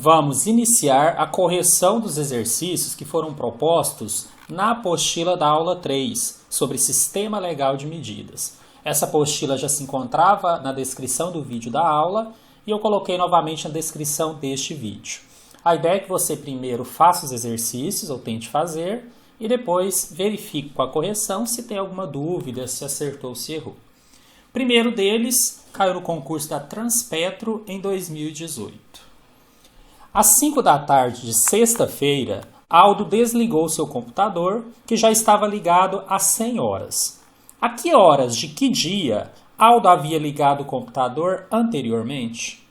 vamos iniciar a correção dos exercícios que foram propostos na apostila da aula 3, sobre Sistema Legal de Medidas. Essa apostila já se encontrava na descrição do vídeo da aula e eu coloquei novamente na descrição deste vídeo. A ideia é que você primeiro faça os exercícios, ou tente fazer, e depois verifique com a correção se tem alguma dúvida, se acertou ou se errou. O primeiro deles caiu no concurso da Transpetro em 2018. Às 5 da tarde de sexta-feira, Aldo desligou seu computador, que já estava ligado às 100 horas. A que horas de que dia Aldo havia ligado o computador anteriormente?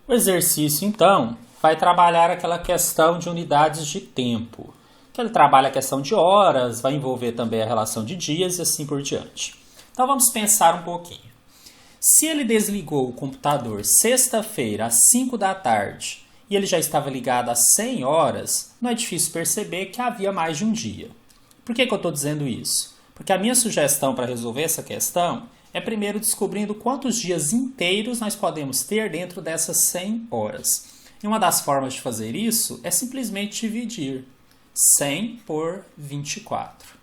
O exercício, então, vai trabalhar aquela questão de unidades de tempo. Que ele trabalha a questão de horas, vai envolver também a relação de dias e assim por diante. Então vamos pensar um pouquinho. Se ele desligou o computador sexta-feira às 5 da tarde e ele já estava ligado às 100 horas, não é difícil perceber que havia mais de um dia. Por que eu estou dizendo isso? Porque a minha sugestão para resolver essa questão é primeiro descobrindo quantos dias inteiros nós podemos ter dentro dessas 100 horas. E uma das formas de fazer isso é simplesmente dividir 100 por 24.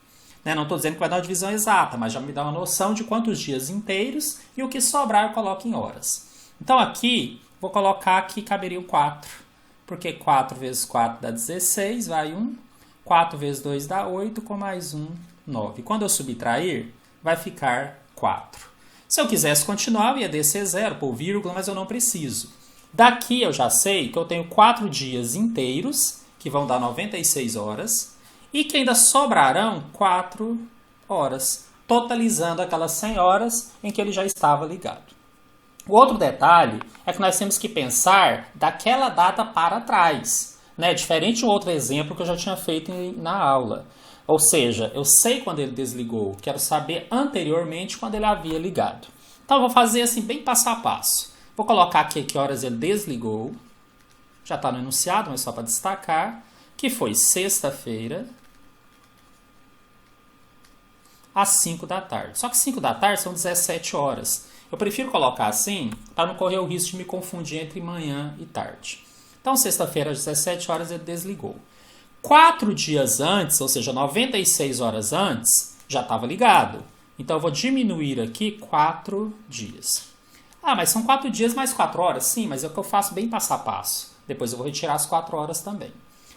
Não estou dizendo que vai dar uma divisão exata, mas já me dá uma noção de quantos dias inteiros e o que sobrar eu coloco em horas. Então aqui, vou colocar que caberia o 4, porque 4 vezes 4 dá 16, vai 1. 4 vezes 2 dá 8, com mais 1, 9. Quando eu subtrair, vai ficar 4. Se eu quisesse continuar, eu ia descer 0, pôr vírgula, mas eu não preciso. Daqui eu já sei que eu tenho 4 dias inteiros, que vão dar 96 horas, e que ainda sobrarão 4 horas, totalizando aquelas 100 horas em que ele já estava ligado. O outro detalhe é que nós temos que pensar daquela data para trás, diferente de um outro exemplo que eu já tinha feito na aula. Ou seja, eu sei quando ele desligou, quero saber anteriormente quando ele havia ligado. Então eu vou fazer assim bem passo a passo. Vou colocar aqui que horas ele desligou, já está no enunciado, mas só para destacar, que foi sexta-feira, às 5 da tarde. Só que 5 da tarde são 17 horas. Eu prefiro colocar assim para não correr o risco de me confundir entre manhã e tarde. Então, sexta-feira, às 17 horas, ele desligou. 4 dias antes, ou seja, 96 horas antes, já estava ligado. Então, eu vou diminuir aqui 4 dias. Ah, mas são 4 dias mais 4 horas? Sim, mas é o que eu faço bem passo a passo. Depois eu vou retirar as 4 horas também.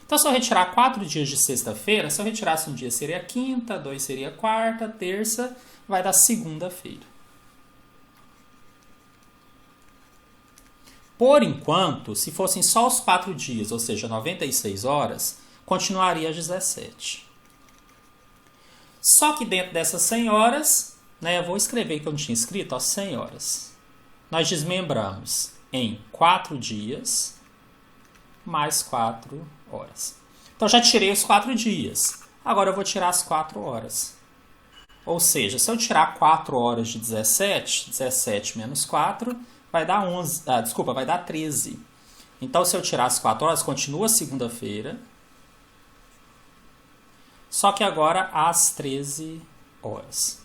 Então, se eu retirar 4 dias de sexta-feira, se eu retirasse um dia seria quinta, 2 seria quarta, terça, vai dar segunda-feira. Por enquanto, se fossem só os 4 dias, ou seja, 96 horas, continuaria às 17. Só que dentro dessas 100 horas, eu vou escrever que eu não tinha escrito, 100 horas. Nós desmembramos em 4 dias mais 4 horas. Então, já tirei os 4 dias. Agora eu vou tirar as 4 horas. Ou seja, se eu tirar 4 horas de 17, 17 menos 4, vai dar 11. Vai dar 13. Então, se eu tirar as 4 horas, continua segunda-feira. Só que agora às 13 horas.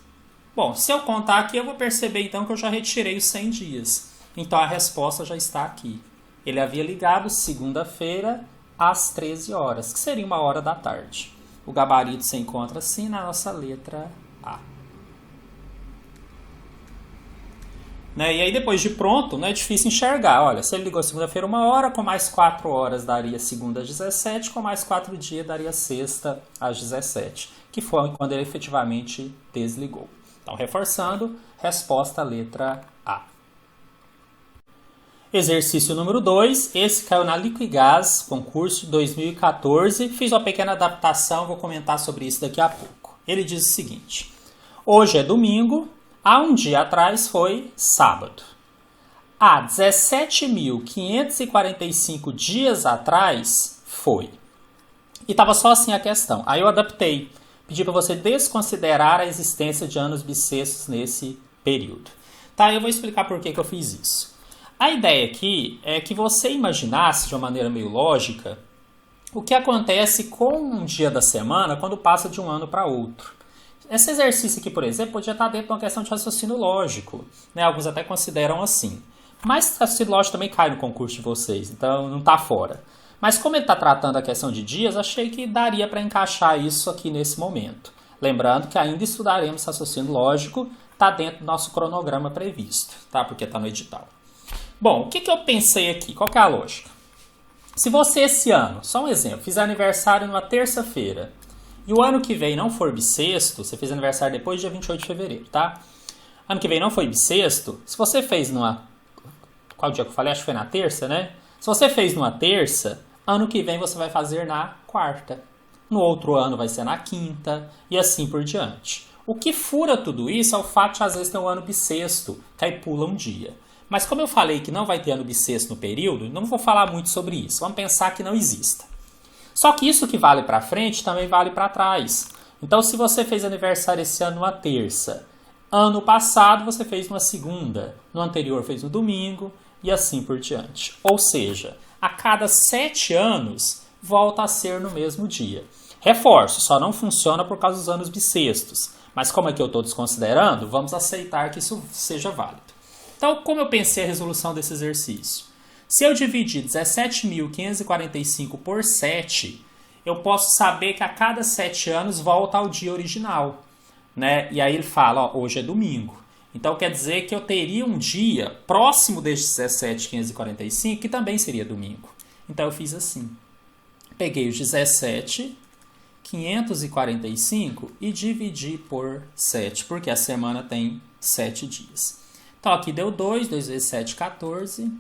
Bom, se eu contar aqui, eu vou perceber então que eu já retirei os 100 dias. Então, a resposta já está aqui. Ele havia ligado segunda-feira às 13 horas, que seria 1 hora da tarde. O gabarito se encontra assim na nossa letra A. E aí, depois de pronto, não é difícil enxergar. Olha, se ele ligou segunda-feira 1 hora, com mais 4 horas daria segunda às 17, com mais 4 dias daria sexta às 17, que foi quando ele efetivamente desligou. Então, reforçando, resposta letra A. Exercício número 2, esse caiu na Liquigás, concurso de 2014. Fiz uma pequena adaptação, vou comentar sobre isso daqui a pouco. Ele diz o seguinte: hoje é domingo, há um dia atrás foi sábado. Há 17.545 dias atrás foi. E estava só assim a questão. Aí eu adaptei. Pedi para você desconsiderar a existência de anos bissextos nesse período. Tá, eu vou explicar por que eu fiz isso. A ideia aqui é que você imaginasse de uma maneira meio lógica o que acontece com um dia da semana quando passa de um ano para outro. Esse exercício aqui, por exemplo, podia estar dentro de uma questão de raciocínio lógico. Alguns até consideram assim. Mas raciocínio lógico também cai no concurso de vocês, então não está fora. Mas como ele está tratando a questão de dias, achei que daria para encaixar isso aqui nesse momento. Lembrando que ainda estudaremos raciocínio lógico, está dentro do nosso cronograma previsto, tá? Porque está no edital. Bom, o que eu pensei aqui? Qual que é a lógica? Se você esse ano, só um exemplo, fizer aniversário numa terça-feira e o ano que vem não for bissexto, você fez aniversário depois do dia 28 de fevereiro, tá? Ano que vem não foi bissexto, se você fez numa... Qual dia que eu falei? Acho que foi na terça, né? Se você fez numa terça, ano que vem você vai fazer na quarta. No outro ano vai ser na quinta e assim por diante. O que fura tudo isso é o fato de às vezes ter um ano bissexto, que aí pula um dia. Mas como eu falei que não vai ter ano bissexto no período, não vou falar muito sobre isso. Vamos pensar que não exista. Só que isso que vale para frente também vale para trás. Então, se você fez aniversário esse ano numa terça, ano passado você fez numa segunda, no anterior fez no domingo e assim por diante. Ou seja, a cada 7 anos volta a ser no mesmo dia. Reforço, só não funciona por causa dos anos bissextos. Mas como é que eu estou desconsiderando, vamos aceitar que isso seja válido. Então, como eu pensei a resolução desse exercício? Se eu dividir 17.545 por 7, eu posso saber que a cada 7 anos volta ao dia original, né? E aí ele fala, ó, hoje é domingo. Então quer dizer que eu teria um dia próximo deste 17.545 que também seria domingo. Então eu fiz assim. Peguei os 17.545 e dividi por 7, porque a semana tem 7 dias. Então aqui deu 2, 2 vezes 7, 14,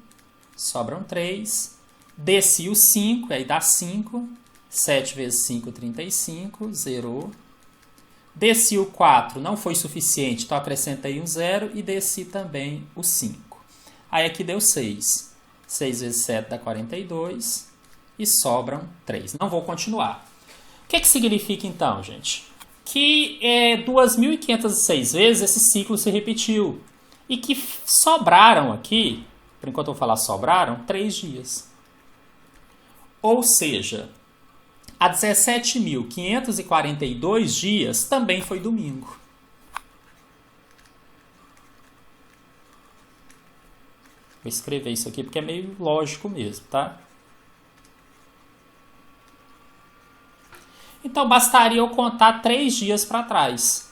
sobram 3. Desci o 5, aí dá 5. 7 vezes 5, 35, zerou. Desci o 4, não foi suficiente, então acrescentei um 0 e desci também o 5. Aí aqui deu 6. 6 vezes 7 dá 42 e sobram 3. Não vou continuar. O que significa então, gente? Que 2.506 vezes esse ciclo se repetiu. E que sobraram aqui, por enquanto eu vou falar sobraram, 3 dias. Ou seja, a 17.542 dias também foi domingo. Vou escrever isso aqui porque é meio lógico mesmo, tá? Então, bastaria eu contar 3 dias para trás.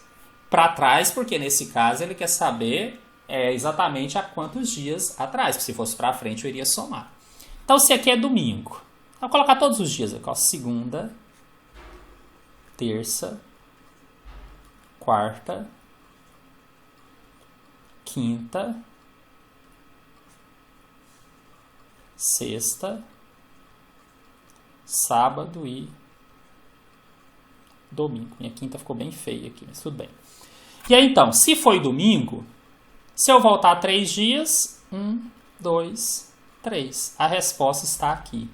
Para trás, porque nesse caso ele quer saber exatamente há quantos dias atrás. Se fosse para frente, eu iria somar. Então, se aqui é domingo, vou colocar todos os dias aqui, ó, segunda, terça, quarta, quinta, sexta, sábado e domingo. Minha quinta ficou bem feia aqui, mas tudo bem. E aí, então, se foi domingo, se eu voltar 3 dias, 1, 2, 3. A resposta está aqui.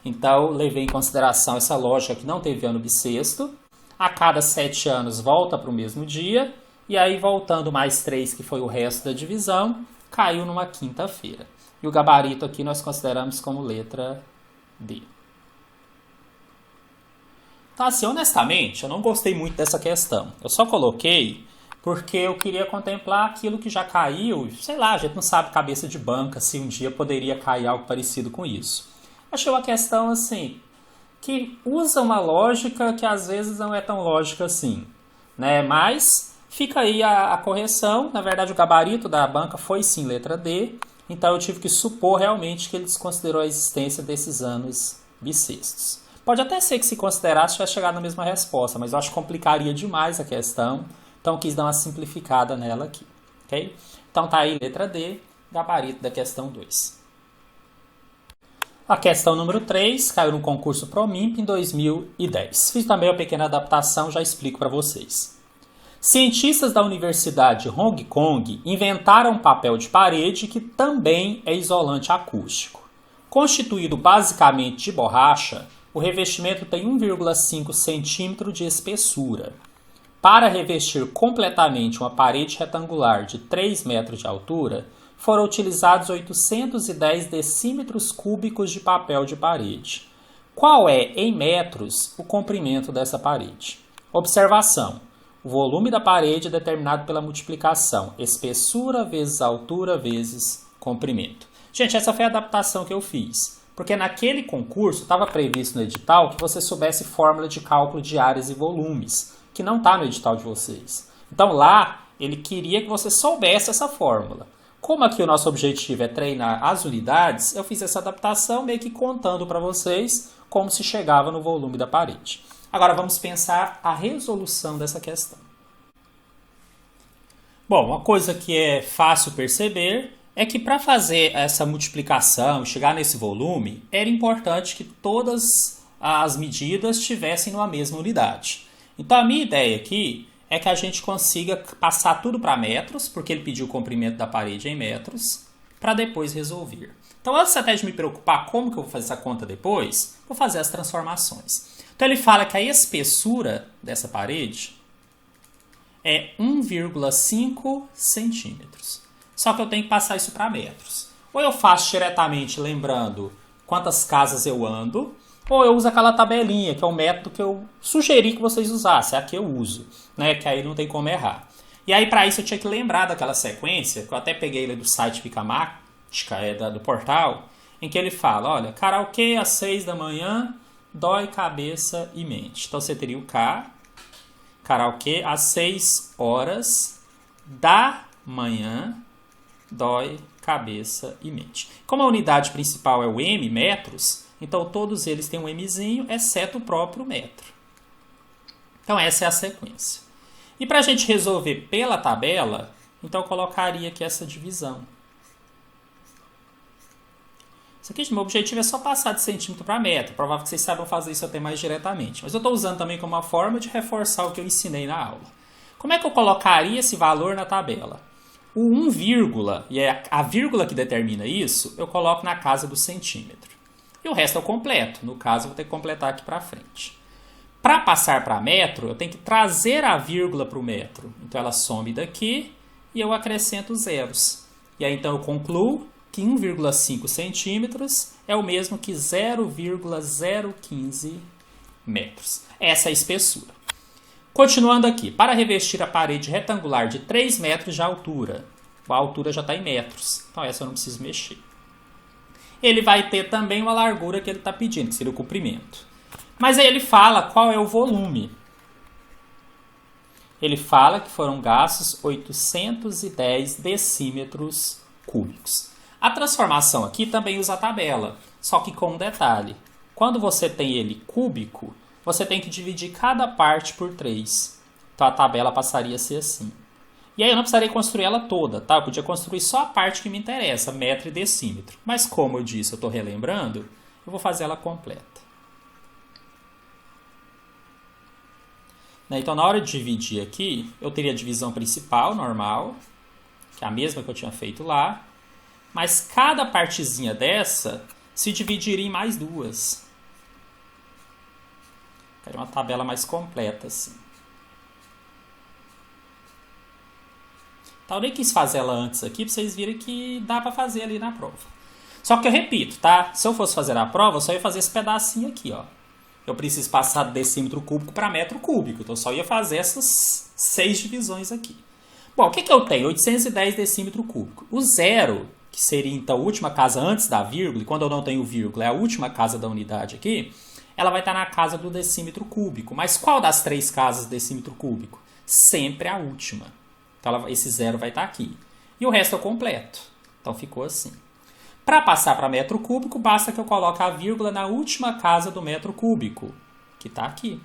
Então, levei em consideração essa lógica que não teve ano bissexto. A cada 7 anos volta para o mesmo dia. E aí, voltando mais 3, que foi o resto da divisão, caiu numa quinta-feira. E o gabarito aqui nós consideramos como letra D. Então, assim, honestamente, eu não gostei muito dessa questão. Eu só coloquei porque eu queria contemplar aquilo que já caiu. Sei lá, a gente não sabe cabeça de banca se um dia poderia cair algo parecido com isso. Achei uma questão, assim, que usa uma lógica que às vezes não é tão lógica assim, né? Mas fica aí a correção. Na verdade, o gabarito da banca foi sim letra D. Então, eu tive que supor realmente que ele desconsiderou a existência desses anos bissextos. Pode até ser que se considerasse tivesse chegado na mesma resposta, mas eu acho que complicaria demais a questão. Então, quis dar uma simplificada nela aqui, ok? Então, tá aí letra D, gabarito da questão 2. A questão número 3 caiu no concurso PROMIMP em 2010. Fiz também uma pequena adaptação, já explico para vocês. Cientistas da Universidade de Hong Kong inventaram um papel de parede que também é isolante acústico. Constituído basicamente de borracha, o revestimento tem 1,5 centímetro de espessura. Para revestir completamente uma parede retangular de 3 metros de altura, foram utilizados 810 decímetros cúbicos de papel de parede. Qual é, em metros, o comprimento dessa parede? Observação. O volume da parede é determinado pela multiplicação espessura vezes altura vezes comprimento. Gente, essa foi a adaptação que eu fiz. Porque naquele concurso estava previsto no edital que você soubesse fórmula de cálculo de áreas e volumes, que não está no edital de vocês. Então lá, ele queria que você soubesse essa fórmula. Como aqui o nosso objetivo é treinar as unidades, eu fiz essa adaptação meio que contando para vocês como se chegava no volume da parede. Agora vamos pensar a resolução dessa questão. Bom, uma coisa que é fácil perceber é que para fazer essa multiplicação e chegar nesse volume, era importante que todas as medidas estivessem numa mesma unidade. Então a minha ideia aqui é que a gente consiga passar tudo para metros, porque ele pediu o comprimento da parede em metros, para depois resolver. Então antes até de me preocupar como que eu vou fazer essa conta depois, vou fazer as transformações. Então ele fala que a espessura dessa parede é 1,5 centímetros. Só que eu tenho que passar isso para metros. Ou eu faço diretamente lembrando quantas casas eu ando, ou eu uso aquela tabelinha, que é o método que eu sugeri que vocês usassem, é a que eu uso, né? Que aí não tem como errar. E aí para isso eu tinha que lembrar daquela sequência, que eu até peguei ele do site Picamática, do portal, em que ele fala, olha, karaokê às 6 da manhã, dói cabeça e mente. Então você teria o karaokê às 6 horas da manhã, dói cabeça e mente. Como a unidade principal é o m, metros, então todos eles têm um mzinho, exceto o próprio metro. Então essa é a sequência. E para a gente resolver pela tabela, então eu colocaria aqui essa divisão. Isso aqui, meu objetivo é só passar de centímetro para metro. Provável que vocês saibam fazer isso até mais diretamente. Mas eu estou usando também como uma forma de reforçar o que eu ensinei na aula. Como é que eu colocaria esse valor na tabela? O 1, e é a vírgula que determina isso, eu coloco na casa do centímetro. E o resto eu completo. No caso, eu vou ter que completar aqui para frente. Para passar para metro, eu tenho que trazer a vírgula para o metro. Então, ela some daqui e eu acrescento zeros. E aí, então, eu concluo que 1,5 centímetros é o mesmo que 0,015 metros. Essa é a espessura. Continuando aqui, para revestir a parede retangular de 3 metros de altura, a altura já está em metros, então essa eu não preciso mexer. Ele vai ter também uma largura que ele está pedindo, que seria o comprimento. Mas aí ele fala qual é o volume. Ele fala que foram gastos 810 decímetros cúbicos. A transformação aqui também usa a tabela, só que com um detalhe. Quando você tem ele cúbico, você tem que dividir cada parte por 3. Então a tabela passaria a ser assim. E aí eu não precisaria construir ela toda, tá? Eu podia construir só a parte que me interessa, metro e decímetro. Mas como eu disse, eu estou relembrando, eu vou fazer ela completa. Então na hora de dividir aqui, eu teria a divisão principal, normal, que é a mesma que eu tinha feito lá. Mas cada partezinha dessa se dividiria em mais 2. Quero uma tabela mais completa, assim. Então, eu nem quis fazer ela antes aqui, para vocês verem que dá para fazer ali na prova. Só que eu repito, tá? Se eu fosse fazer a prova, eu só ia fazer esse pedacinho aqui, ó. Eu preciso passar de decímetro cúbico para metro cúbico. Então, eu só ia fazer essas 6 divisões aqui. Bom, o que eu tenho? 810 decímetro cúbico. O zero, que seria, então, a última casa antes da vírgula, e quando eu não tenho vírgula, é a última casa da unidade aqui, ela vai estar na casa do decímetro cúbico. Mas qual das 3 casas do decímetro cúbico? Sempre a última. Então, esse zero vai estar aqui. E o resto eu completo. Então, ficou assim. Para passar para metro cúbico, basta que eu coloque a vírgula na última casa do metro cúbico, que está aqui.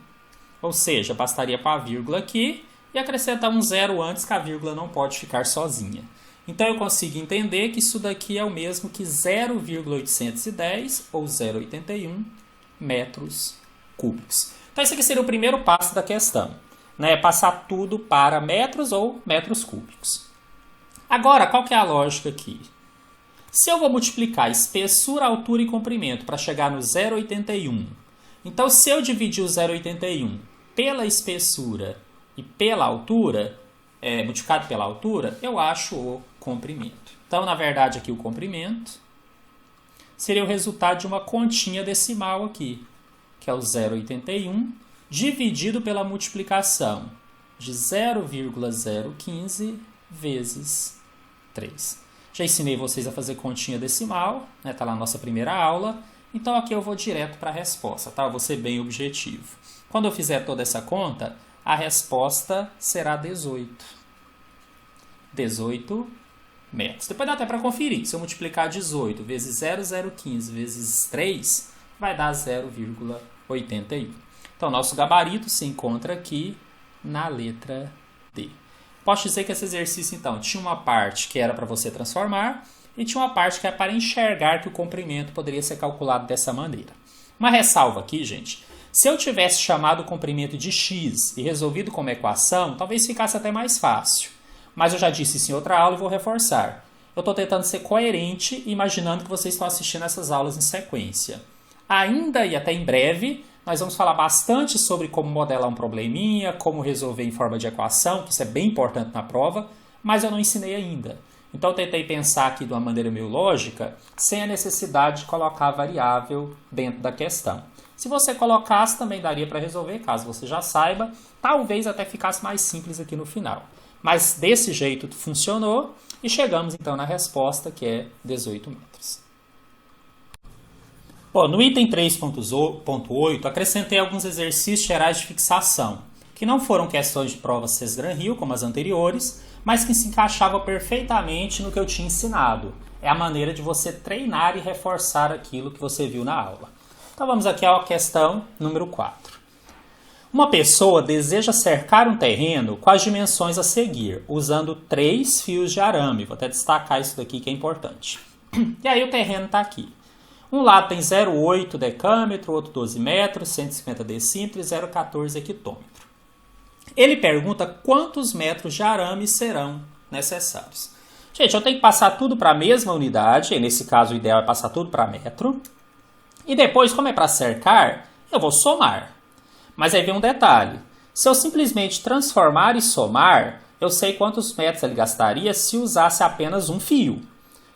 Ou seja, bastaria para a vírgula aqui e acrescentar um zero antes, que a vírgula não pode ficar sozinha. Então, eu consigo entender que isso daqui é o mesmo que 0,810 ou 0,81 metros cúbicos. Então, esse aqui seria o primeiro passo da questão, né? Passar tudo para metros ou metros cúbicos. Agora, qual que é a lógica aqui? Se eu vou multiplicar espessura, altura e comprimento para chegar no 0,81, então se eu dividir o 0,81 pela espessura e pela altura, multiplicado pela altura, eu acho o comprimento. Então, na verdade, aqui o comprimento seria o resultado de uma continha decimal aqui, que é o 0,81, dividido pela multiplicação de 0,015 vezes 3. Já ensinei vocês a fazer continha decimal, né? Tá lá na nossa primeira aula. Então aqui eu vou direto para a resposta, tá? Eu vou ser bem objetivo. Quando eu fizer toda essa conta, a resposta será 18. 18 metros. Depois dá até para conferir. Se eu multiplicar 18 vezes 0,015 vezes 3, vai dar 0,81. Então, nosso gabarito se encontra aqui na letra D. Posso dizer que esse exercício, então, tinha uma parte que era para você transformar e tinha uma parte que é para enxergar que o comprimento poderia ser calculado dessa maneira. Uma ressalva aqui, gente. Se eu tivesse chamado o comprimento de x e resolvido como equação, talvez ficasse até mais fácil. Mas eu já disse isso em outra aula e vou reforçar. Eu estou tentando ser coerente, imaginando que vocês estão assistindo essas aulas em sequência. Ainda e até em breve, nós vamos falar bastante sobre como modelar um probleminha, como resolver em forma de equação, que isso é bem importante na prova, mas eu não ensinei ainda. Então eu tentei pensar aqui de uma maneira meio lógica, sem a necessidade de colocar a variável dentro da questão. Se você colocasse, também daria para resolver, caso você já saiba, talvez até ficasse mais simples aqui no final. Mas desse jeito funcionou e chegamos então na resposta, que é 18 metros. Bom, no item 3.8, acrescentei alguns exercícios gerais de fixação, que não foram questões de prova Sesgran-Rio, como as anteriores, mas que se encaixavam perfeitamente no que eu tinha ensinado. É a maneira de você treinar e reforçar aquilo que você viu na aula. Então vamos aqui à questão número 4. Uma pessoa deseja cercar um terreno com as dimensões a seguir, usando 3 fios de arame. Vou até destacar isso daqui que é importante. E aí o terreno está aqui. Um lado tem 0,8 decâmetro, outro 12 metros, 150 decímetros e 0,14 hectômetro. Ele pergunta quantos metros de arame serão necessários. Gente, eu tenho que passar tudo para a mesma unidade, e nesse caso o ideal é passar tudo para metro. E depois, como é para cercar, eu vou somar. Mas aí vem um detalhe. Se eu simplesmente transformar e somar, eu sei quantos metros ele gastaria se usasse apenas um fio.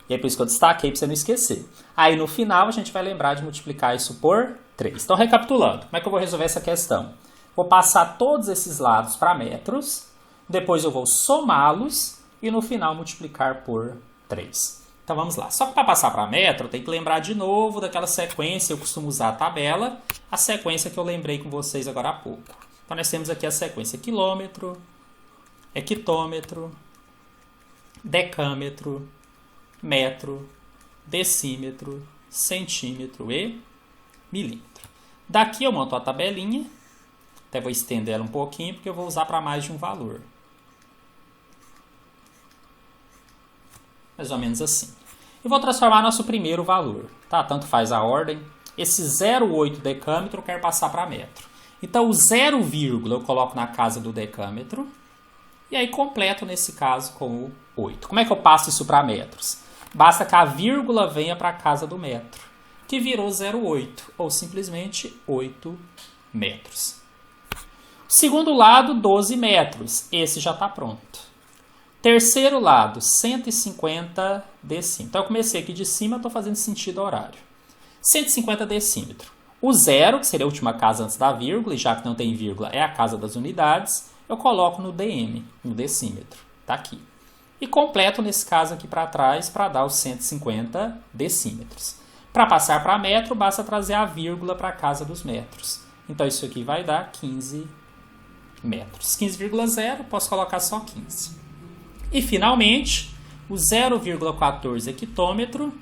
E é por isso que eu destaquei para você não esquecer. Aí no final a gente vai lembrar de multiplicar isso por 3. Então recapitulando, como é que eu vou resolver essa questão? Vou passar todos esses lados para metros, depois eu vou somá-los e no final multiplicar por 3. Então vamos lá. Só que para passar para metro, eu tenho que lembrar de novo daquela sequência, eu costumo usar a tabela, a sequência que eu lembrei com vocês agora há pouco. Então nós temos aqui a sequência quilômetro, hectômetro, decâmetro, metro, decímetro, centímetro e milímetro. Daqui eu monto a tabelinha, até vou estender ela um pouquinho, porque eu vou usar para mais de um valor. Mais ou menos assim. E vou transformar nosso primeiro valor, tá? Tanto faz a ordem. Esse 0,8 decâmetro eu quero passar para metro. Então o 0, eu coloco na casa do decâmetro, e aí completo nesse caso com o 8. Como é que eu passo isso para metros? Basta que a vírgula venha para a casa do metro, que virou 0,8, ou simplesmente 8 metros. Segundo lado, 12 metros. Esse já está pronto. Terceiro lado, 150 decímetros. Então eu comecei aqui de cima, estou fazendo sentido horário. 150 decímetros. O 0, que seria a última casa antes da vírgula, e já que não tem vírgula, é a casa das unidades, eu coloco no dm, no decímetro. Está aqui. E completo nesse caso aqui para trás para dar os 150 decímetros. Para passar para metro, basta trazer a vírgula para a casa dos metros. Então isso aqui vai dar 15 metros. 15,0, posso colocar só 15. E finalmente, o 0,14 hectômetro.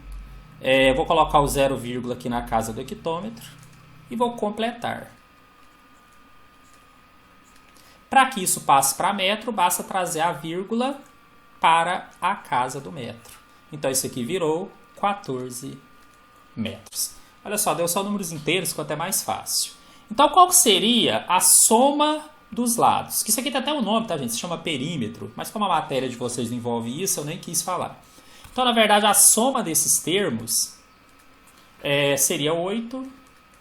Vou colocar o 0, aqui na casa do hectômetro e vou completar. Para que isso passe para metro, basta trazer a vírgula para a casa do metro. Então isso aqui virou 14 metros. Olha só, deu só números inteiros, ficou até mais fácil. Então qual que seria a soma dos lados? Que isso aqui tem até um nome, tá, gente? Se chama perímetro, mas como a matéria de vocês não envolve isso, eu nem quis falar. Então, na verdade, a soma desses termos seria 8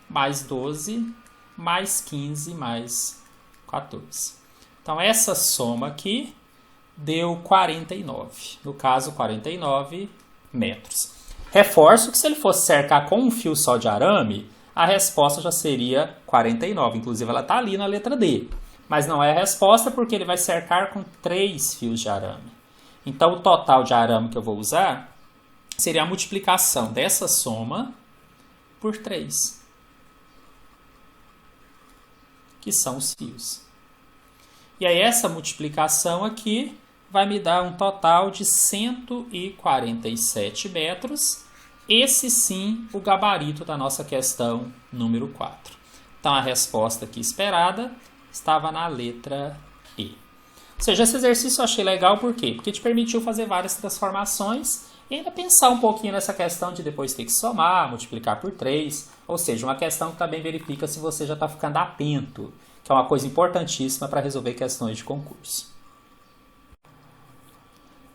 mais 12 mais 15 mais 14. Então, essa soma aqui deu 49. No caso, 49 metros. Reforço que se ele fosse cercar com um fio só de arame, a resposta já seria 49. Inclusive, ela está ali na letra D. Mas não é a resposta porque ele vai cercar com 3 fios de arame. Então, o total de arame que eu vou usar seria a multiplicação dessa soma por 3, que são os fios. E aí, essa multiplicação aqui vai me dar um total de 147 metros. Esse sim, o gabarito da nossa questão número 4. Então, a resposta aqui esperada estava na letra E. Ou seja, esse exercício eu achei legal, por quê? Porque te permitiu fazer várias transformações e ainda pensar um pouquinho nessa questão de depois ter que somar, multiplicar por 3. Ou seja, uma questão que também verifica se você já está ficando atento, que é uma coisa importantíssima para resolver questões de concurso.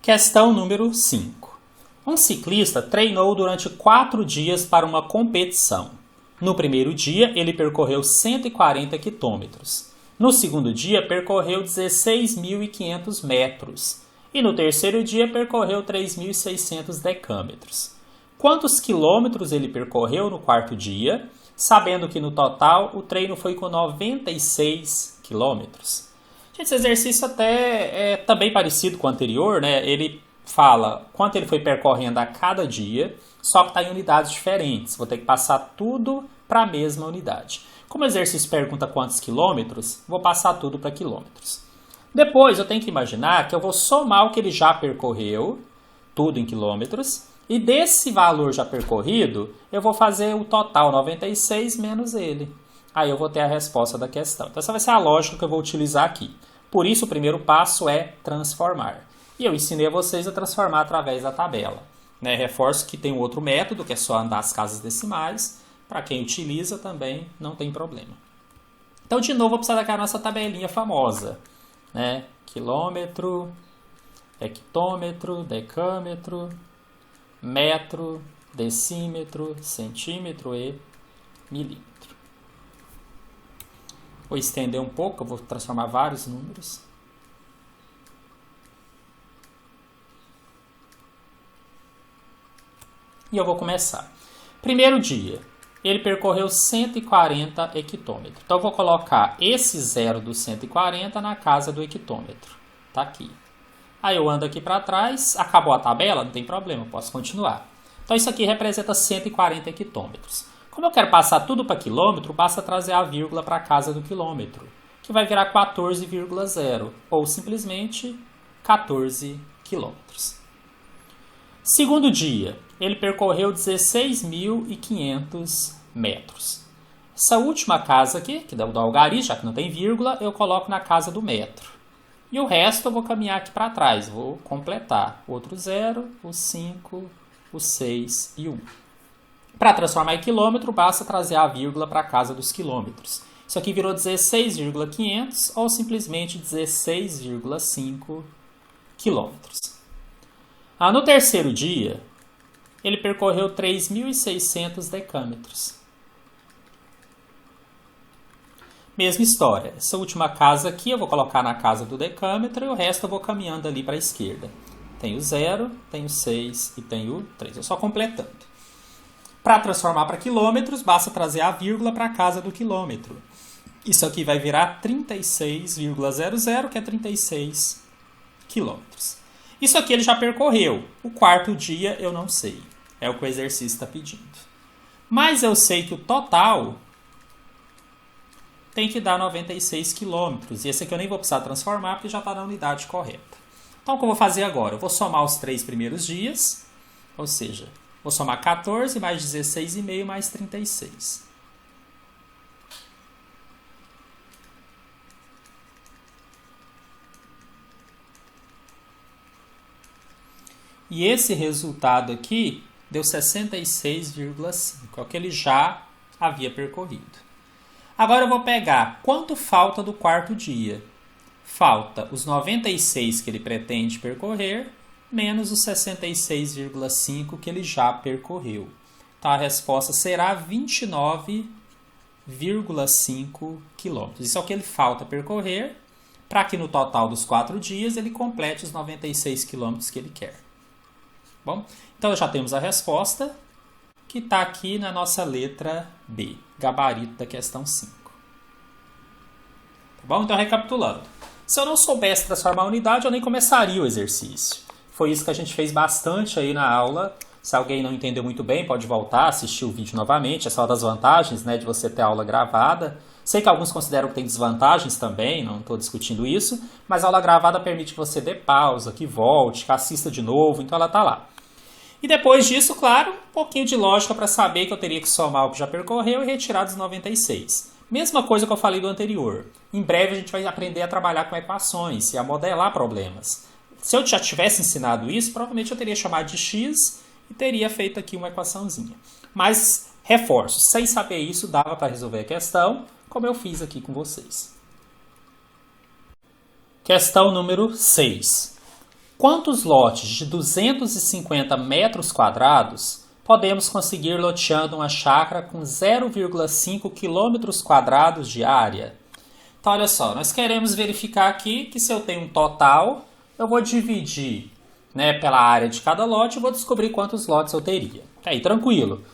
Questão número 5. Um ciclista treinou durante 4 dias para uma competição. No primeiro dia, ele percorreu 140 quilômetros. No segundo dia, percorreu 16.500 metros. E no terceiro dia, percorreu 3.600 decâmetros. Quantos quilômetros ele percorreu no quarto dia, sabendo que no total o treino foi com 96 quilômetros? Esse exercício até é também parecido com o anterior, né? Ele fala quanto ele foi percorrendo a cada dia, só que está em unidades diferentes. Vou ter que passar tudo para a mesma unidade. Como o exercício pergunta quantos quilômetros, vou passar tudo para quilômetros. Depois eu tenho que imaginar que eu vou somar o que ele já percorreu, tudo em quilômetros, e desse valor já percorrido, eu vou fazer o total 96 menos ele. Aí eu vou ter a resposta da questão. Então essa vai ser a lógica que eu vou utilizar aqui. Por isso o primeiro passo é transformar. E eu ensinei a vocês a transformar através da tabela. Né? Reforço que tem um outro método, que é só andar as casas decimais. Para quem utiliza também não tem problema. Então, de novo, vou precisar daquela nossa tabelinha famosa. Né? Quilômetro, hectômetro, decâmetro, metro, decímetro, centímetro e milímetro. Vou estender um pouco, eu vou transformar vários números. E eu vou começar. Primeiro dia, ele percorreu 140 hectômetros. Então, eu vou colocar esse zero do 140 na casa do hectômetro. Está aqui. Aí eu ando aqui para trás, acabou a tabela, não tem problema, posso continuar. Então, isso aqui representa 140 hectômetros. Como eu quero passar tudo para quilômetro, basta trazer a vírgula para a casa do quilômetro, que vai virar 14,0, ou simplesmente 14 quilômetros. Segundo dia, ele percorreu 16.500 metros. Essa última casa aqui, que dá o algarismo, já que não tem vírgula, eu coloco na casa do metro. E o resto eu vou caminhar aqui para trás, vou completar. Outro 0, o 5, o 6 e o 1. Para transformar em quilômetro, basta trazer a vírgula para a casa dos quilômetros. Isso aqui virou 16,500 ou simplesmente 16,5 quilômetros. No terceiro dia, ele percorreu 3.600 decâmetros. Mesma história. Essa última casa aqui eu vou colocar na casa do decâmetro e o resto eu vou caminhando ali para a esquerda. Tem o 0, tem o 6 e tem o 3. Eu só completando. Para transformar para quilômetros, basta trazer a vírgula para a casa do quilômetro. Isso aqui vai virar 36,00, que é 36 quilômetros. Isso aqui ele já percorreu. O quarto dia eu não sei. É o que o exercício está pedindo. Mas eu sei que o total tem que dar 96 quilômetros. E esse aqui eu nem vou precisar transformar porque já está na unidade correta. Então o que eu vou fazer agora? Eu vou somar os 3 primeiros dias. Ou seja, vou somar 14 mais 16,5 mais 36. E esse resultado aqui deu 66,5, é o que ele já havia percorrido. Agora eu vou pegar quanto falta do quarto dia. Falta os 96 que ele pretende percorrer, menos os 66,5 que ele já percorreu. Então a resposta será 29,5 quilômetros. Isso é o que ele falta percorrer, para que no total dos 4 dias ele complete os 96 quilômetros que ele quer. Bom, então já temos a resposta, que está aqui na nossa letra B, gabarito da questão 5. Tá bom? Então, recapitulando. Se eu não soubesse transformar a unidade, eu nem começaria o exercício. Foi isso que a gente fez bastante aí na aula. Se alguém não entendeu muito bem, pode voltar, assistir o vídeo novamente. Essa é uma das vantagens, né, de você ter a aula gravada. Sei que alguns consideram que tem desvantagens também, não estou discutindo isso, mas a aula gravada permite que você dê pausa, que volte, que assista de novo, então ela está lá. E depois disso, claro, um pouquinho de lógica para saber que eu teria que somar o que já percorreu e retirar dos 96. Mesma coisa que eu falei do anterior. Em breve a gente vai aprender a trabalhar com equações e a modelar problemas. Se eu já tivesse ensinado isso, provavelmente eu teria chamado de x e teria feito aqui uma equaçãozinha. Mas, reforço, sem saber isso, dava para resolver a questão, como eu fiz aqui com vocês. Questão número 6. Quantos lotes de 250 metros quadrados podemos conseguir loteando uma chácara com 0,5 quilômetros quadrados de área? Então, olha só, nós queremos verificar aqui que se eu tenho um total, eu vou dividir, né, pela área de cada lote e vou descobrir quantos lotes eu teria. Aí, tranquilo.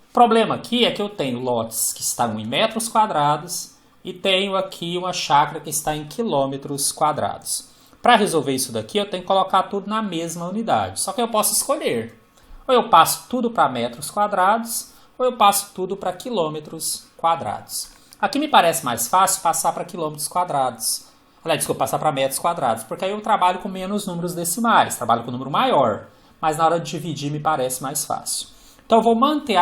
O problema aqui é que eu tenho lotes que estão em metros quadrados e tenho aqui uma chácara que está em quilômetros quadrados. Para resolver isso daqui, eu tenho que colocar tudo na mesma unidade. Só que eu posso escolher. Ou eu passo tudo para metros quadrados, ou eu passo tudo para quilômetros quadrados. Aqui me parece mais fácil passar para quilômetros quadrados. Aliás, desculpa, passar para metros quadrados, porque aí eu trabalho com menos números decimais, trabalho com um número maior. Mas na hora de dividir me parece mais fácil. Então eu vou manter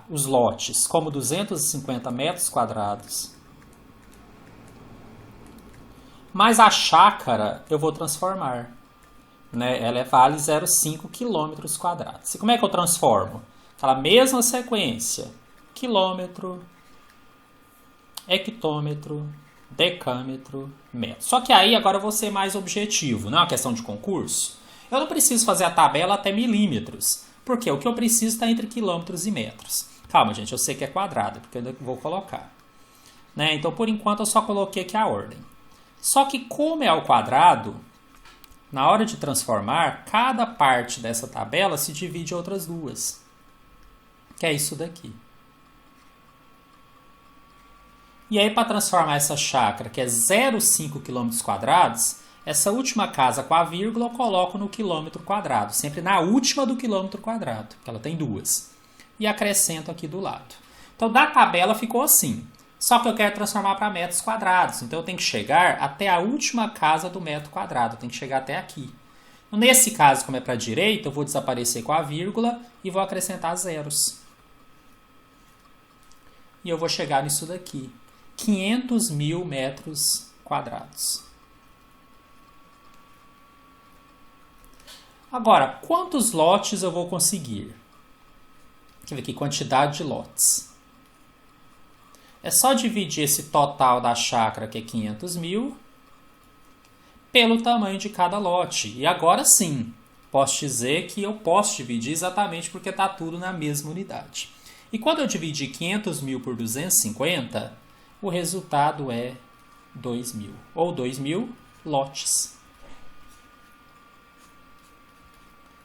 os lotes como 250 metros quadrados. Mas a chácara eu vou transformar. Né? Ela vale 0,5 quilômetros quadrados. E como é que eu transformo? Aquela mesma sequência. Quilômetro, hectômetro, decâmetro, metro. Só que aí agora eu vou ser mais objetivo. Não é uma questão de concurso. Eu não preciso fazer a tabela até milímetros. Porque o que eu preciso está entre quilômetros e metros. Calma, gente, eu sei que é quadrado, porque eu ainda vou colocar. Né? Então, por enquanto, eu só coloquei aqui a ordem. Só que como é ao quadrado, na hora de transformar, cada parte dessa tabela se divide em outras duas. Que é isso daqui. E aí, para transformar essa chácara, que é 0,5 km², essa última casa com a vírgula eu coloco no quilômetro quadrado. Sempre na última do quilômetro quadrado, porque ela tem duas. E acrescento aqui do lado. Então, da tabela ficou assim. Só que eu quero transformar para metros quadrados. Então, eu tenho que chegar até a última casa do metro quadrado. Eu tenho que chegar até aqui. Nesse caso, como é para a direita, eu vou desaparecer com a vírgula e vou acrescentar zeros. E eu vou chegar nisso daqui. 500 mil metros quadrados. Agora, quantos lotes eu vou conseguir? Deixa eu ver aqui, quantidade de lotes. É só dividir esse total da chácara, que é 500 mil, pelo tamanho de cada lote. E agora sim, posso dizer que eu posso dividir exatamente porque está tudo na mesma unidade. E quando eu dividir 500 mil por 250, o resultado é 2.000, ou 2.000 lotes.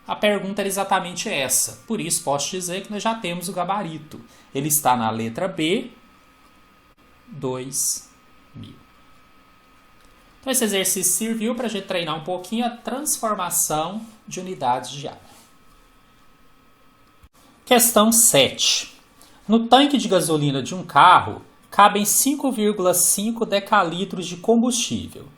A pergunta era exatamente essa. Por isso, posso dizer que nós já temos o gabarito. Ele está na letra B, 2.000. Então, esse exercício serviu para a gente treinar um pouquinho a transformação de unidades de área. Questão 7. No tanque de gasolina de um carro, cabem 5,5 decalitros de combustível.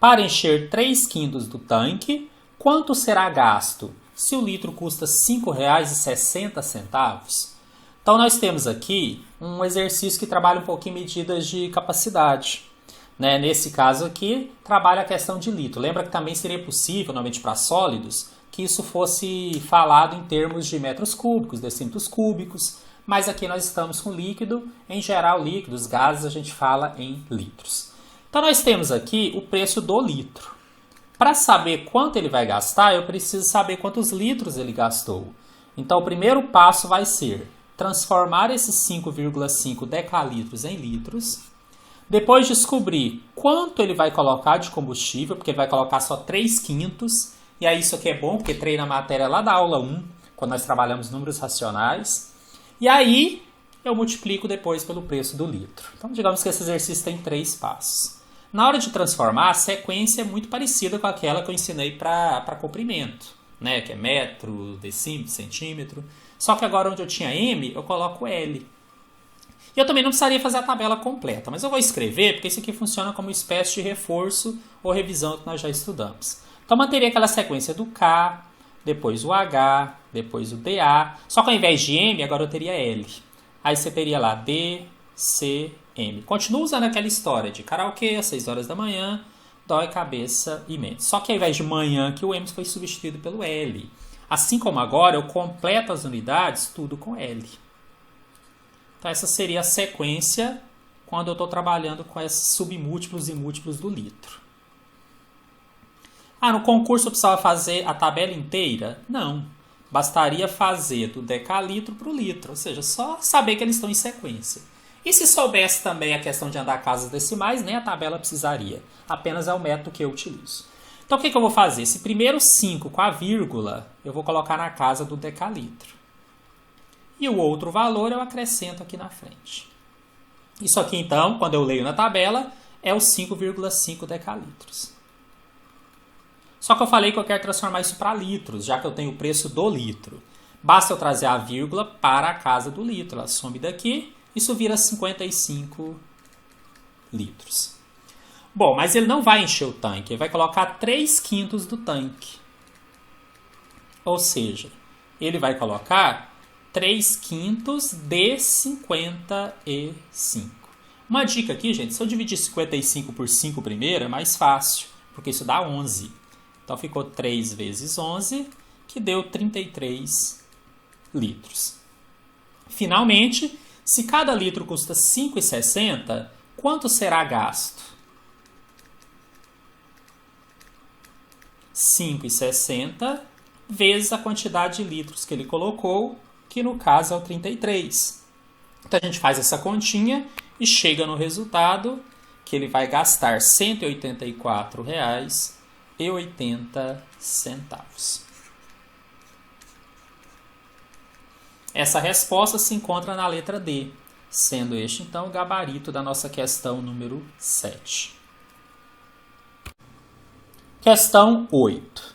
Para encher 3 quintos do tanque, quanto será gasto se o litro custa R$ 5,60? Então, nós temos aqui um exercício que trabalha um pouquinho em medidas de capacidade. Né? Nesse caso aqui, trabalha a questão de litro. Lembra que também seria possível, normalmente para sólidos, que isso fosse falado em termos de metros cúbicos, decímetros cúbicos, mas aqui nós estamos com líquido, em geral líquidos, gases a gente fala em litros. Então, nós temos aqui o preço do litro. Para saber quanto ele vai gastar, eu preciso saber quantos litros ele gastou. Então, o primeiro passo vai ser transformar esses 5,5 decalitros em litros. Depois descobrir quanto ele vai colocar de combustível, porque ele vai colocar só 3 quintos. E aí isso aqui é bom, porque treina a matéria lá da aula 1, quando nós trabalhamos números racionais. E aí eu multiplico depois pelo preço do litro. Então, digamos que esse exercício tem 3 passos. Na hora de transformar, a sequência é muito parecida com aquela que eu ensinei para comprimento. né, que é metro, decímetro, centímetro. Só que agora onde eu tinha M, eu coloco L. E eu também não precisaria fazer a tabela completa, mas eu vou escrever porque isso aqui funciona como espécie de reforço ou revisão que nós já estudamos. Então manteria aquela sequência do K, depois o H, depois o DA, só que ao invés de M, agora eu teria L. Aí você teria lá D, C, M. Continua usando aquela história de karaokê às 6 horas da manhã, dói cabeça e mente. Só que ao invés de manhã, que o M foi substituído pelo L. Assim como agora, eu completo as unidades tudo com L. Então essa seria a sequência quando eu estou trabalhando com esses submúltiplos e múltiplos do litro. No concurso eu precisava fazer a tabela inteira? Não. Bastaria fazer do decalitro para o litro, ou seja, só saber que eles estão em sequência. E se soubesse também a questão de andar casas decimais, nem a tabela precisaria. Apenas é o método que eu utilizo. Então o que eu vou fazer? Esse primeiro 5 com a vírgula, eu vou colocar na casa do decalitro. E o outro valor eu acrescento aqui na frente. Isso aqui, então, quando eu leio na tabela, é os 5,5 decalitros. Só que eu falei que eu quero transformar isso para litros, já que eu tenho o preço do litro. Basta eu trazer a vírgula para a casa do litro. Ela some daqui, isso vira 55 litros. Bom, mas ele não vai encher o tanque, ele vai colocar 3/5 do tanque. Ou seja, ele vai colocar 3/5 de 55. Uma dica aqui, gente, se eu dividir 55 por 5 primeiro, é mais fácil, porque isso dá 11. Então ficou 3 vezes 11, que deu 33 litros. Finalmente, se cada litro custa 5,60, quanto será gasto? 5,60 vezes a quantidade de litros que ele colocou, que no caso é o 33. Então a gente faz essa continha e chega no resultado que ele vai gastar R$ 184,80. Essa resposta se encontra na letra D, sendo este então o gabarito da nossa questão número 7. Questão 8.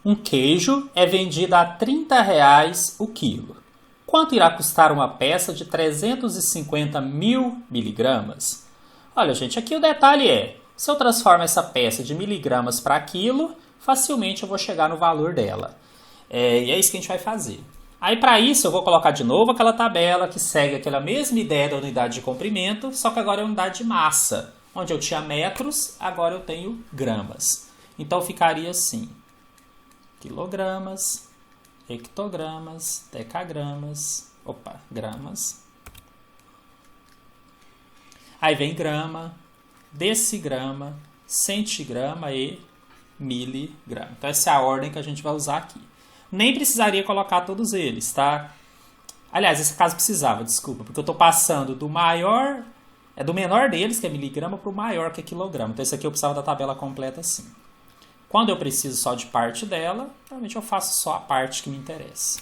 Um queijo é vendido a R$ 30,00 o quilo. Quanto irá custar uma peça de 350.000 miligramas? Olha, gente, aqui o detalhe é, se eu transformo essa peça de miligramas para quilo, facilmente eu vou chegar no valor dela. E é isso que a gente vai fazer. Aí, para isso, eu vou colocar de novo aquela tabela que segue aquela mesma ideia da unidade de comprimento, só que agora é unidade de massa. Onde eu tinha metros, agora eu tenho gramas. Então, ficaria assim. Quilogramas, hectogramas, decagramas, gramas. Aí vem grama, decigrama, centigrama e miligrama. Então essa é a ordem que a gente vai usar aqui. Nem precisaria colocar todos eles, tá? Aliás, esse caso precisava, desculpa, porque eu estou passando do maior, do menor deles, que é miligrama, para o maior, que é quilograma. Então esse aqui eu precisava da tabela completa assim. Quando eu preciso só de parte dela, normalmente eu faço só a parte que me interessa.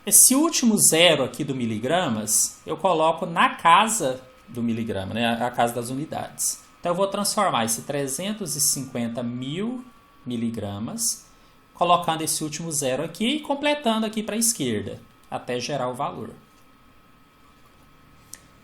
Esse último zero aqui do miligramas, eu coloco na casa do miligrama, né? A casa das unidades. Então eu vou transformar esse 350.000 miligramas, colocando esse último zero aqui e completando aqui para a esquerda, até gerar o valor.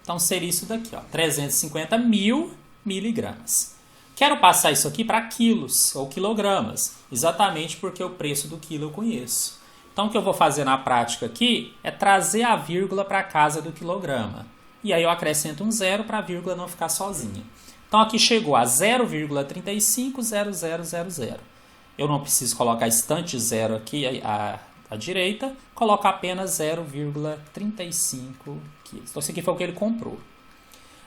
Então seria isso daqui, ó, 350.000 miligramas. Quero passar isso aqui para quilos ou quilogramas, exatamente porque o preço do quilo eu conheço. Então o que eu vou fazer na prática aqui é trazer a vírgula para a casa do quilograma. E aí eu acrescento um zero para a vírgula não ficar sozinha. Então aqui chegou a 0,350000. Eu não preciso colocar estante zero aqui à direita, coloco apenas 0,35 quilos. Então, esse aqui foi o que ele comprou.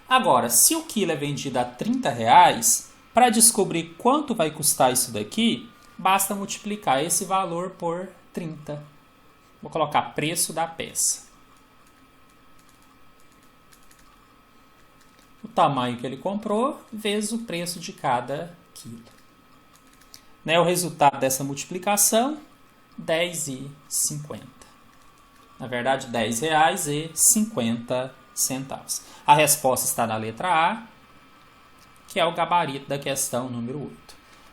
Agora, se o quilo é vendido a R$ 30,00, para descobrir quanto vai custar isso daqui, basta multiplicar esse valor por 30. Vou colocar preço da peça. O tamanho que ele comprou vezes o preço de cada quilo. Né, o resultado dessa multiplicação, R$10,50. Na verdade, R$10,50. A resposta está na letra A, que é o gabarito da questão número 8.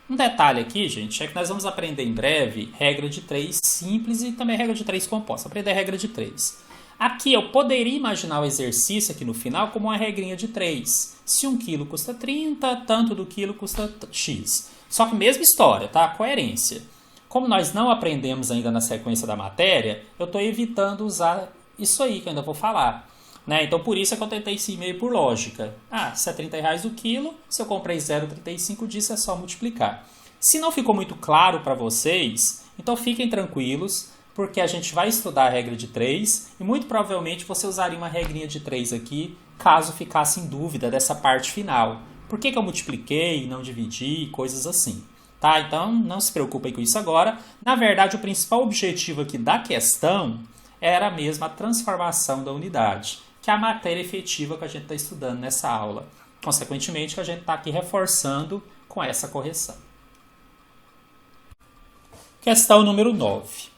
Um detalhe aqui, gente, é que nós vamos aprender em breve regra de 3 simples e também regra de 3 composta. Aprender a regra de 3. Aqui eu poderia imaginar o exercício aqui no final como uma regrinha de 3. Se 1 quilo custa 30, tanto do quilo custa X. Só que mesma história, tá? Coerência. Como nós não aprendemos ainda na sequência da matéria, eu estou evitando usar isso aí que eu ainda vou falar. Né? Então, por isso é que eu tentei esse e-mail por lógica. Se é R$30 o quilo, se eu comprei 0,35 disso é só multiplicar. Se não ficou muito claro para vocês, então fiquem tranquilos, porque a gente vai estudar a regra de 3 e muito provavelmente você usaria uma regrinha de 3 aqui, caso ficasse em dúvida dessa parte final. Por que eu multipliquei, não dividi, coisas assim. Tá? Então, não se preocupem com isso agora. Na verdade, o principal objetivo aqui da questão era mesmo a transformação da unidade, que é a matéria efetiva que a gente está estudando nessa aula. Consequentemente, que a gente está aqui reforçando com essa correção. Questão número 9.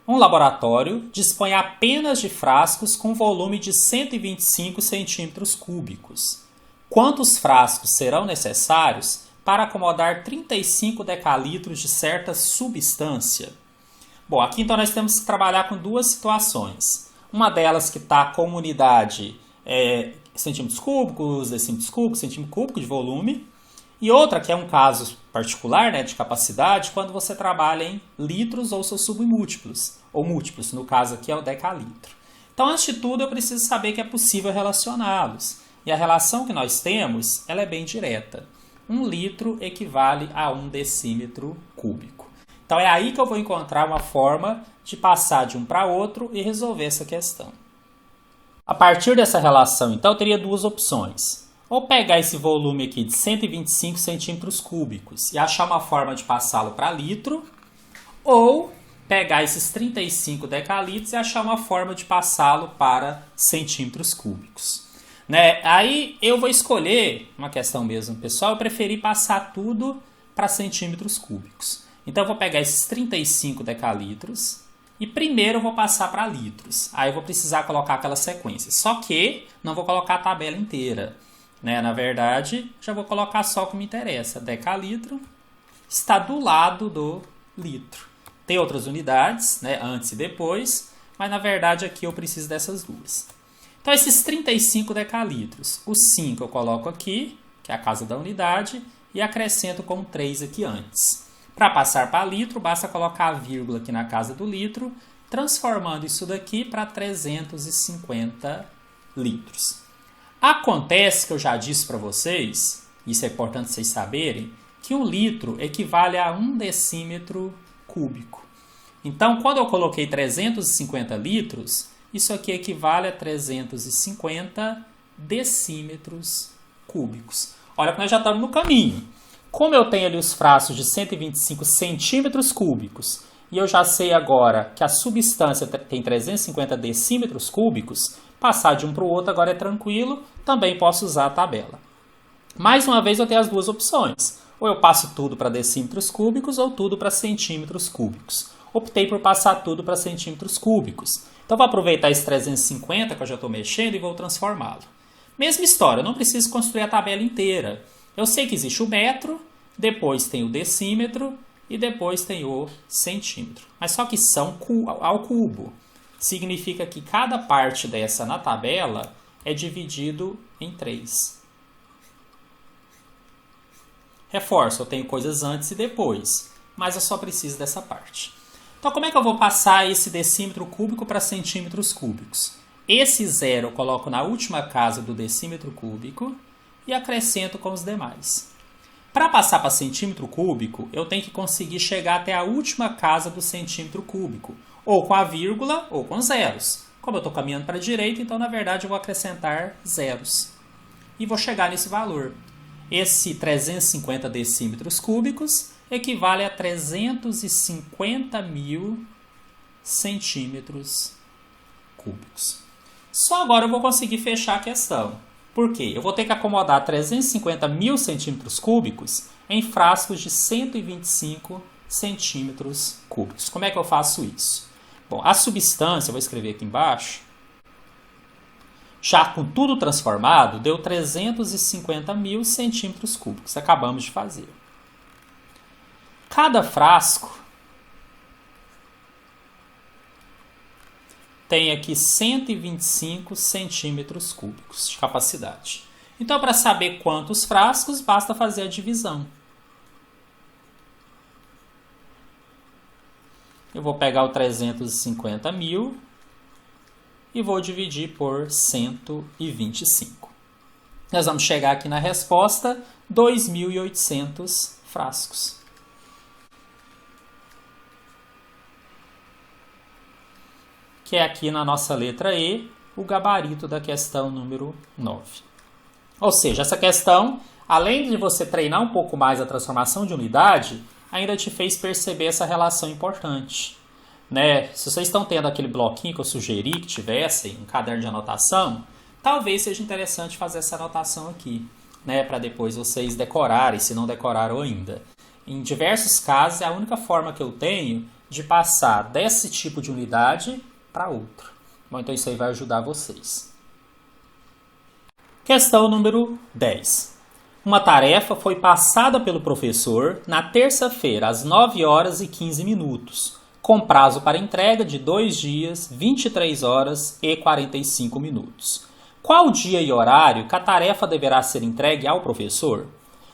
Um laboratório dispõe apenas de frascos com volume de 125 centímetros cúbicos. Quantos frascos serão necessários para acomodar 35 decalitros de certa substância? Bom, aqui então nós temos que trabalhar com duas situações. Uma delas que está com unidade centímetros cúbicos, decímetros cúbicos, centímetro cúbico de volume. E outra que é um caso particular, né, de capacidade, quando você trabalha em litros ou seus submúltiplos, ou múltiplos, no caso aqui é o decalitro. Então, antes de tudo, eu preciso saber que é possível relacioná-los. E a relação que nós temos, ela é bem direta. 1 litro equivale a 1 decímetro cúbico. Então, é aí que eu vou encontrar uma forma de passar de um para outro e resolver essa questão. A partir dessa relação, então, eu teria duas opções. Ou pegar esse volume aqui de 125 centímetros cúbicos e achar uma forma de passá-lo para litro, ou pegar esses 35 decalitros e achar uma forma de passá-lo para centímetros cúbicos. Né? Aí eu vou escolher, uma questão mesmo pessoal, eu preferi passar tudo para centímetros cúbicos. Então eu vou pegar esses 35 decalitros e primeiro eu vou passar para litros. Aí eu vou precisar colocar aquela sequência. Só que não vou colocar a tabela inteira. Né? Na verdade, já vou colocar só o que me interessa. Decalitro está do lado do litro. Tem outras unidades, né? Antes e depois, mas na verdade aqui eu preciso dessas duas. Então esses 35 decalitros, os 5 eu coloco aqui, que é a casa da unidade, e acrescento com 3 aqui antes. Para passar para litro, basta colocar a vírgula aqui na casa do litro, transformando isso daqui para 350 litros. Acontece que eu já disse para vocês, isso é importante vocês saberem, que 1 litro equivale a 1 decímetro cúbico. Então, quando eu coloquei 350 litros, isso aqui equivale a 350 decímetros cúbicos. Olha que nós já estamos no caminho. Como eu tenho ali os frascos de 125 centímetros cúbicos e eu já sei agora que a substância tem 350 decímetros cúbicos, passar de um para o outro agora é tranquilo, também posso usar a tabela. Mais uma vez eu tenho as duas opções. Ou eu passo tudo para decímetros cúbicos ou tudo para centímetros cúbicos. Optei por passar tudo para centímetros cúbicos. Então vou aproveitar esse 350 que eu já estou mexendo e vou transformá-lo. Mesma história, eu não preciso construir a tabela inteira. Eu sei que existe o metro, depois tem o decímetro e depois tem o centímetro. Mas só que são ao cubo. Significa que cada parte dessa na tabela é dividido em 3. Reforço, eu tenho coisas antes e depois, mas eu só preciso dessa parte. Então, como é que eu vou passar esse decímetro cúbico para centímetros cúbicos? Esse 0 eu coloco na última casa do decímetro cúbico e acrescento com os demais. Para passar para centímetro cúbico, eu tenho que conseguir chegar até a última casa do centímetro cúbico, ou com a vírgula ou com zeros. Como eu estou caminhando para a direita, então na verdade eu vou acrescentar zeros. E vou chegar nesse valor. Esse 350 decímetros cúbicos equivale a 350 mil centímetros cúbicos. Só agora eu vou conseguir fechar a questão. Por quê? Eu vou ter que acomodar 350 mil centímetros cúbicos em frascos de 125 centímetros cúbicos. Como é que eu faço isso? Bom, a substância, eu vou escrever aqui embaixo, Já com tudo transformado, deu 350.000 centímetros cúbicos. Acabamos de fazer. Cada frasco tem aqui 125 centímetros cúbicos de capacidade. Então, para saber quantos frascos, basta fazer a divisão. Eu vou pegar o 350.000 e vou dividir por 125. Nós vamos chegar aqui na resposta, 2.800 frascos. Que é aqui na nossa letra E, o gabarito da questão número 9. Ou seja, essa questão, além de você treinar um pouco mais a transformação de unidade, ainda te fez perceber essa relação importante. Né? Se vocês estão tendo aquele bloquinho que eu sugeri que tivessem, um caderno de anotação, talvez seja interessante fazer essa anotação aqui, né? Para depois vocês decorarem, se não decoraram ainda. Em diversos casos, é a única forma que eu tenho de passar desse tipo de unidade para outro. Bom, então isso aí vai ajudar vocês. Questão número 10. Uma tarefa foi passada pelo professor na terça-feira, às 9h15, com prazo para entrega de 2 dias, 23 horas e 45 minutos. Qual dia e horário que a tarefa deverá ser entregue ao professor?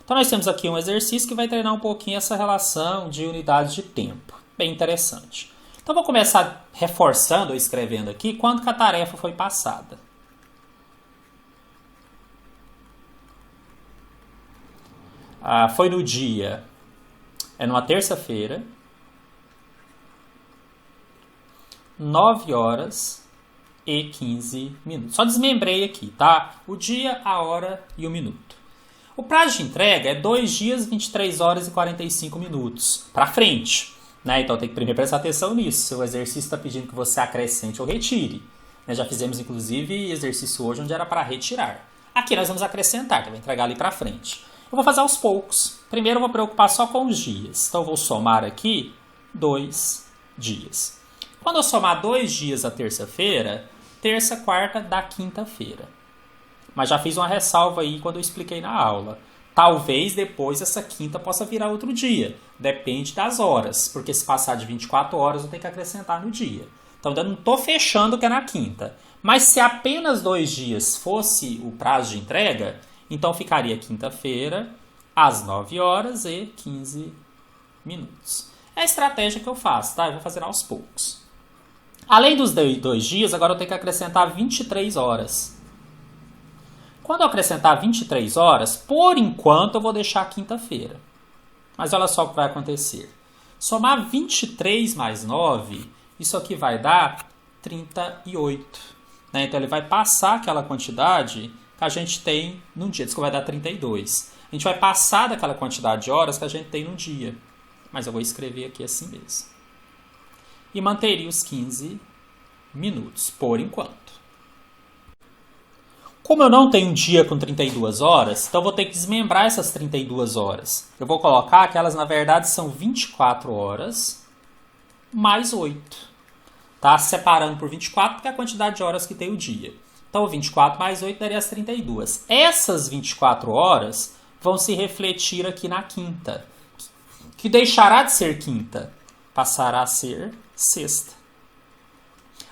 Então nós temos aqui um exercício que vai treinar um pouquinho essa relação de unidades de tempo. Bem interessante. Então vou começar reforçando ou escrevendo aqui quando que a tarefa foi passada. Foi no dia, numa terça-feira, 9h15. Só desmembrei aqui, tá? O dia, a hora e o minuto. O prazo de entrega é 2 dias, 23 horas e 45 minutos. Para frente, né? Então tem que primeiro prestar atenção nisso. Se o exercício está pedindo que você acrescente ou retire. Já fizemos, inclusive, exercício hoje onde era para retirar. Aqui nós vamos acrescentar, que eu vou entregar ali para frente. Eu vou fazer aos poucos. Primeiro eu vou preocupar só com os dias. Então eu vou somar aqui 2 dias. Quando eu somar 2 dias a terça-feira, terça, quarta dá quinta-feira. Mas já fiz uma ressalva aí quando eu expliquei na aula. Talvez depois essa quinta possa virar outro dia. Depende das horas, porque se passar de 24 horas eu tenho que acrescentar no dia. Então eu não estou fechando que é na quinta. Mas se apenas 2 dias fosse o prazo de entrega, então ficaria quinta-feira às 9h15. É a estratégia que eu faço, tá? Eu vou fazer aos poucos. Além dos 2 dias, agora eu tenho que acrescentar 23 horas. Quando eu acrescentar 23 horas, por enquanto eu vou deixar quinta-feira. Mas olha só o que vai acontecer. Somar 23 mais 9, isso aqui vai dar 38. Né? Então ele vai passar aquela quantidade que a gente tem num dia. Isso que vai dar 32. A gente vai passar daquela quantidade de horas que a gente tem num dia. Mas eu vou escrever aqui assim mesmo. E manteria os 15 minutos, por enquanto. Como eu não tenho um dia com 32 horas, então eu vou ter que desmembrar essas 32 horas. Eu vou colocar que elas, na verdade, são 24 horas mais 8. Tá? Separando por 24, porque é a quantidade de horas que tem o dia. Então, 24 mais 8 daria as 32. Essas 24 horas vão se refletir aqui na quinta, que deixará de ser quinta, passará a ser sexta.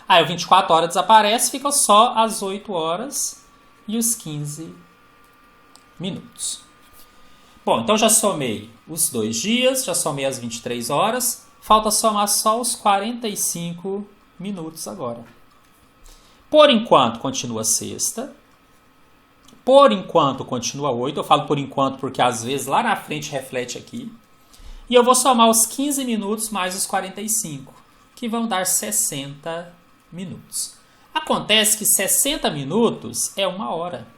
Aí o 24 horas desaparece, fica só as 8 horas e os 15 minutos. Bom, então já somei os 2 dias, já somei as 23 horas, falta somar só os 45 minutos agora. Por enquanto continua sexta, por enquanto continua 8, eu falo por enquanto porque às vezes lá na frente reflete aqui. E eu vou somar os 15 minutos mais os 45, que vão dar 60 minutos. Acontece que 60 minutos é 1 hora.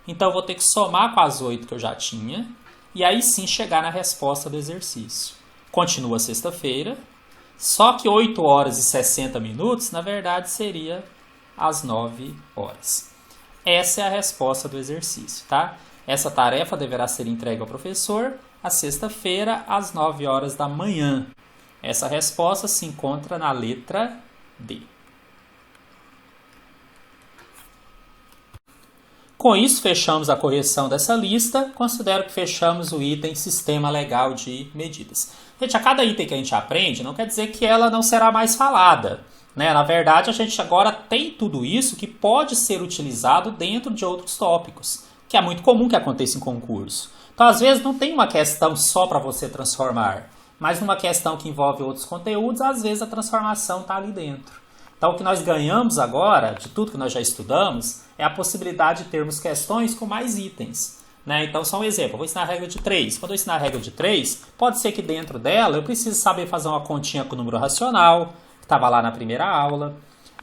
Então eu vou ter que somar com as 8 que eu já tinha, e aí sim chegar na resposta do exercício. Continua sexta-feira, só que 8 horas e 60 minutos, na verdade, seria às 9 horas. Essa é a resposta do exercício, tá? Essa tarefa deverá ser entregue ao professor à sexta-feira, às 9 horas da manhã. Essa resposta se encontra na letra D. Com isso, fechamos a correção dessa lista. Considero que fechamos o item Sistema Legal de Medidas. Gente, a cada item que a gente aprende, não quer dizer que ela não será mais falada, né? Na verdade, a gente agora tem tudo isso que pode ser utilizado dentro de outros tópicos, que é muito comum que aconteça em concurso. Então, às vezes, não tem uma questão só para você transformar, mas numa questão que envolve outros conteúdos, às vezes a transformação está ali dentro. Então, o que nós ganhamos agora, de tudo que nós já estudamos, é a possibilidade de termos questões com mais itens, né? Então, só um exemplo. Eu vou ensinar a regra de 3. Quando eu ensinar a regra de 3, pode ser que dentro dela eu precise saber fazer uma continha com o número racional, que estava lá na primeira aula.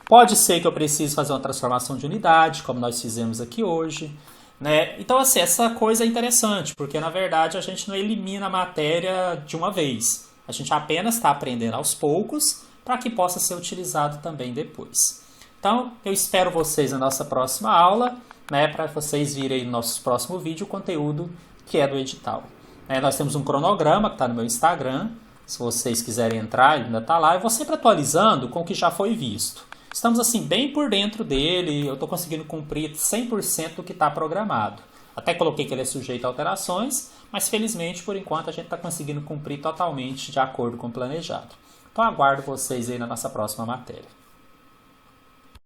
Pode ser que eu precise fazer uma transformação de unidade, como nós fizemos aqui hoje, né? Então, assim, essa coisa é interessante, porque, na verdade, a gente não elimina a matéria de uma vez. A gente apenas está aprendendo aos poucos, para que possa ser utilizado também depois. Então, eu espero vocês na nossa próxima aula, né, para vocês virem no nosso próximo vídeo o conteúdo que é do edital. Nós temos um cronograma que está no meu Instagram, se vocês quiserem entrar, ele ainda está lá. Eu vou sempre atualizando com o que já foi visto. Estamos assim bem por dentro dele, eu estou conseguindo cumprir 100% do que está programado. Até coloquei que ele é sujeito a alterações, mas felizmente, por enquanto, a gente está conseguindo cumprir totalmente de acordo com o planejado. Então aguardo vocês aí na nossa próxima matéria.